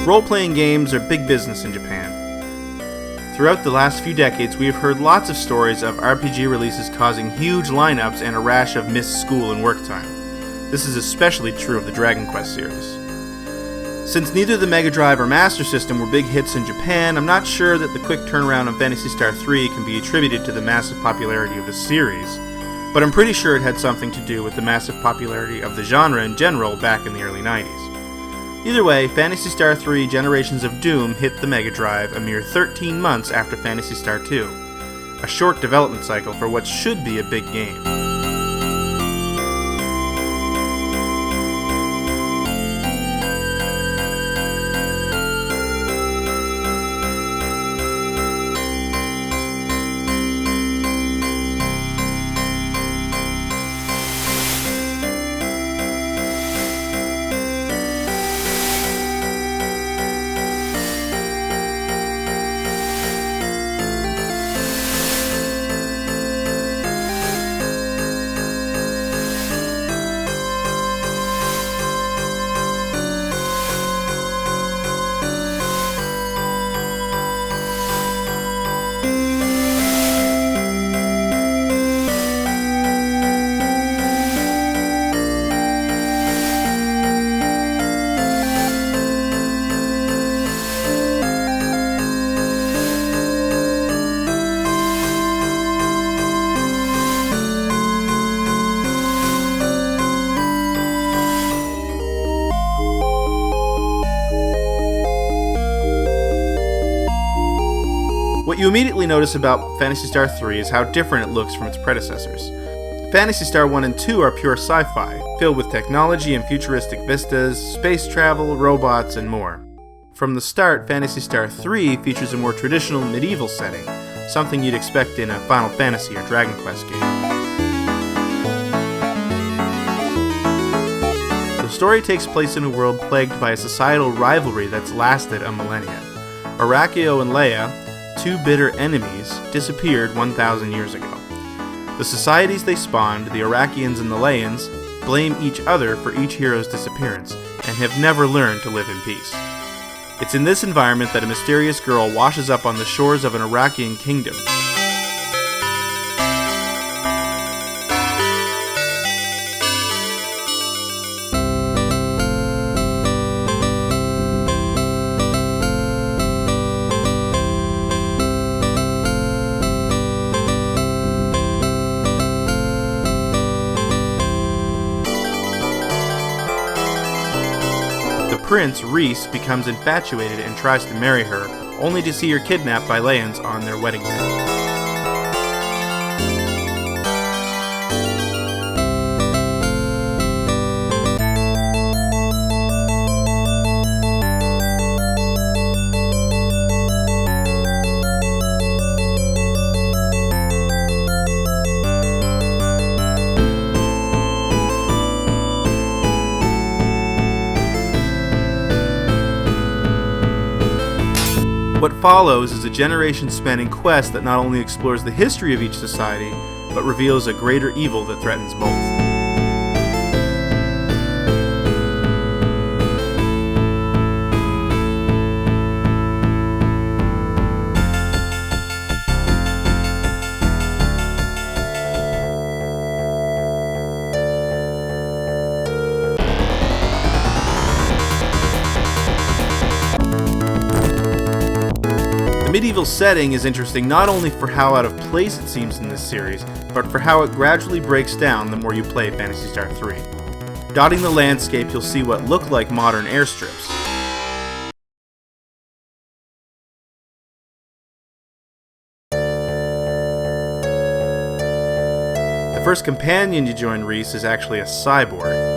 Role-playing games are big business in Japan. Throughout the last few decades, we have heard lots of stories of RPG releases causing huge lineups and a rash of missed school and work time. This is especially true of the Dragon Quest series. Since neither the Mega Drive or Master System were big hits in Japan, I'm not sure that the quick turnaround on Phantasy Star 3 can be attributed to the massive popularity of the series, but I'm pretty sure it had something to do with the massive popularity of the genre in general back in the early 90s. Either way, Phantasy Star 3 Generations of Doom hit the Mega Drive a mere 13 months after Phantasy Star 2, a short development cycle for what should be a big game. What you immediately notice about Phantasy Star 3 is how different it looks from its predecessors. Phantasy Star 1 and 2 are pure sci-fi, filled with technology and futuristic vistas, space travel, robots, and more. From the start, Phantasy Star 3 features a more traditional medieval setting, something you'd expect in a Final Fantasy or Dragon Quest game. The story takes place in a world plagued by a societal rivalry that's lasted a millennia. Arachio and Leia, two bitter enemies, disappeared 1,000 years ago. The societies they spawned, the Arakians and the Leians, blame each other for each hero's disappearance, and have never learned to live in peace. It's in this environment that a mysterious girl washes up on the shores of an Arakian kingdom. Prince, Reese, becomes infatuated and tries to marry her, only to see her kidnapped by Leians on their wedding day. What follows is a generation-spanning quest that not only explores the history of each society, but reveals a greater evil that threatens both. The medieval setting is interesting not only for how out of place it seems in this series, but for how it gradually breaks down the more you play Phantasy Star 3. Dotting the landscape, you'll see what look like modern airstrips. The first companion to join Reese is actually a cyborg.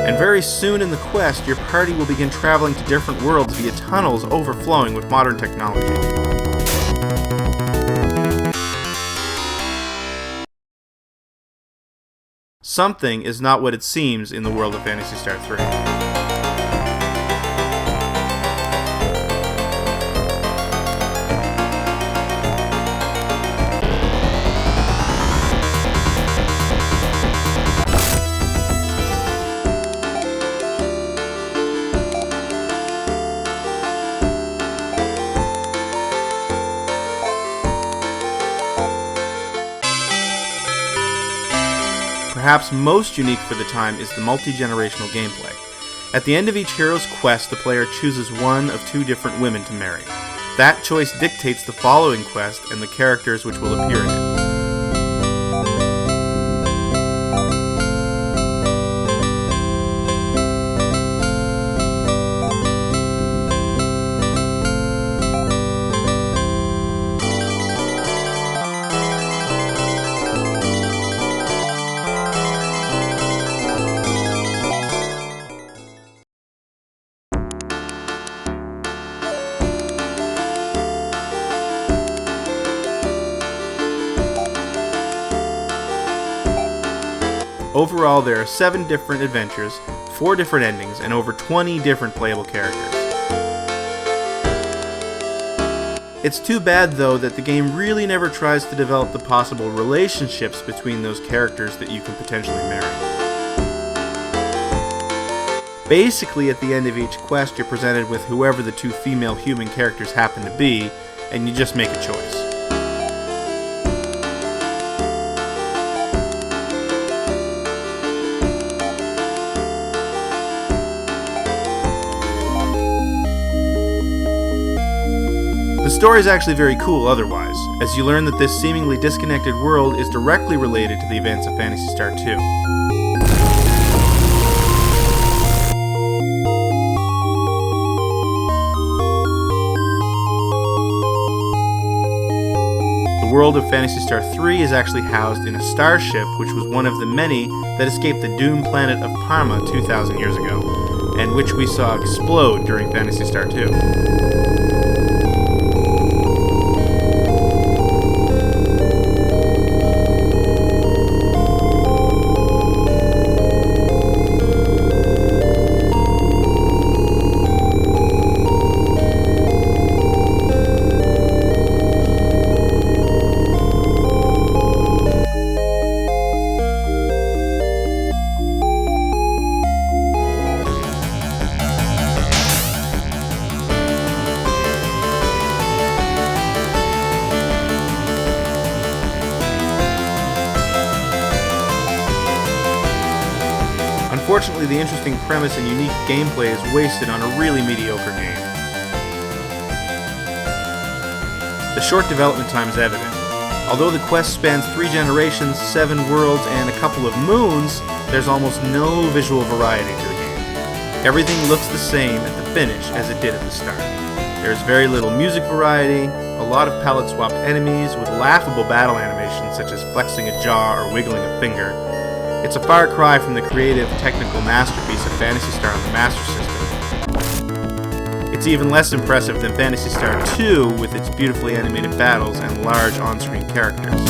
And very soon in the quest, your party will begin traveling to different worlds via tunnels overflowing with modern technology. something is not what it seems in the world of Phantasy Star 3. Perhaps most unique for the time is the multi-generational gameplay. At the end of each hero's quest, the player chooses one of two different women to marry. That choice dictates the following quest and the characters which will appear in it. Overall, there are 7 different adventures, 4 different endings, and over 20 different playable characters. It's too bad, though, that the game really never tries to develop the possible relationships between those characters that you can potentially marry. Basically, at the end of each quest, you're presented with whoever the 2 female human characters happen to be, and you just make a choice. The story is actually very cool otherwise, as you learn that this seemingly disconnected world is directly related to the events of Phantasy Star 2. The world of Phantasy Star 3 is actually housed in a starship which was one of the many that escaped the doomed planet of Parma 2,000 years ago, and which we saw explode during Phantasy Star 2. Unfortunately, the interesting premise and unique gameplay is wasted on a really mediocre game. The short development time is evident. Although the quest spans 3 generations, 7 worlds, and a couple of moons, there's almost no visual variety to the game. Everything looks the same at the finish as it did at the start. There's very little music variety, a lot of palette-swapped enemies with laughable battle animations such as flexing a jaw or wiggling a finger. It's a far cry from the creative, technical masterpiece of Phantasy Star on the Master System. It's even less impressive than Phantasy Star 2 with its beautifully animated battles and large on-screen characters.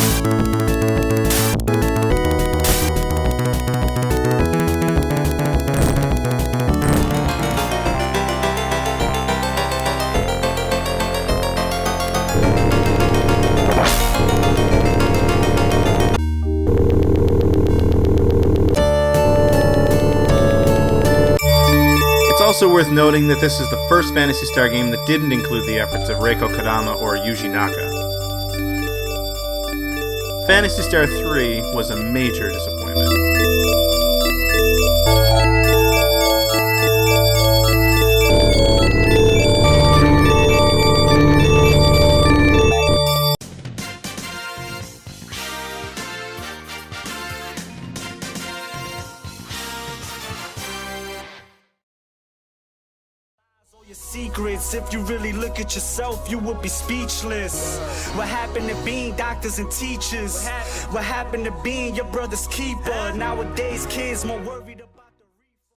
It's also worth noting that this is the first Phantasy Star game that didn't include the efforts of Reiko Kodama or Yuji Naka. Phantasy Star 3 was a major disappointment. Your secrets, if you really look at yourself, you would be speechless. What happened to being doctors and teachers? What happened to being your brother's keeper? Nowadays kids more worried about